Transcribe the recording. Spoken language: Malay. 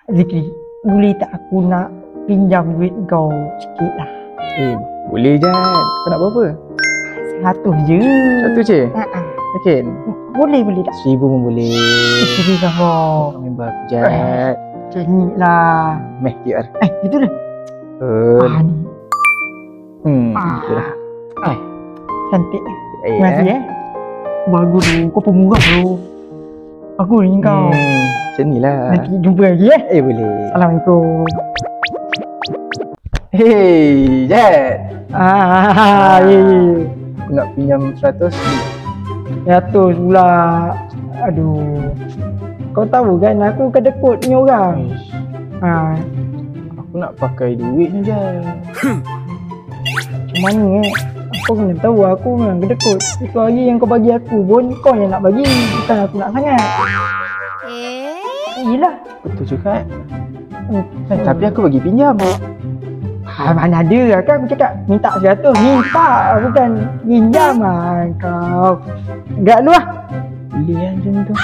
Zikri, boleh tak aku nak pinjam duit kau sikit lah? Boleh Jad. Kau nak berapa? 100 je. 100 je? Yakin? Boleh tak? 1000 pun boleh. Serius lah kau. Kau member aku Jad. Macam ni lah. Meh QR. Itu dah. Ni. Ni. Itu dah. Cantik. Terima kasih Bagus tu. Kau pemurah tu. Bagus ni kau. Macam ni lah. Nanti jumpa lagi Boleh. Assalamualaikum. Hey Jad. Aku nak pinjam 100. 100 pula. Aduh. Kau tahu kan aku kedekut ni orang. Aku nak pakai duit ni Jad. Macam mana Kau kena tahu aku memang kedekut. Itu hari yang kau bagi aku pun kau yang nak bagi. Bukan aku nak sangat. Yelah. Betul juga tapi aku bagi pinjam. Mana ada lah kan aku cakap minta 100. Minta bukan pinjam lah kau. Enggak lu lah. Boleh macam tu.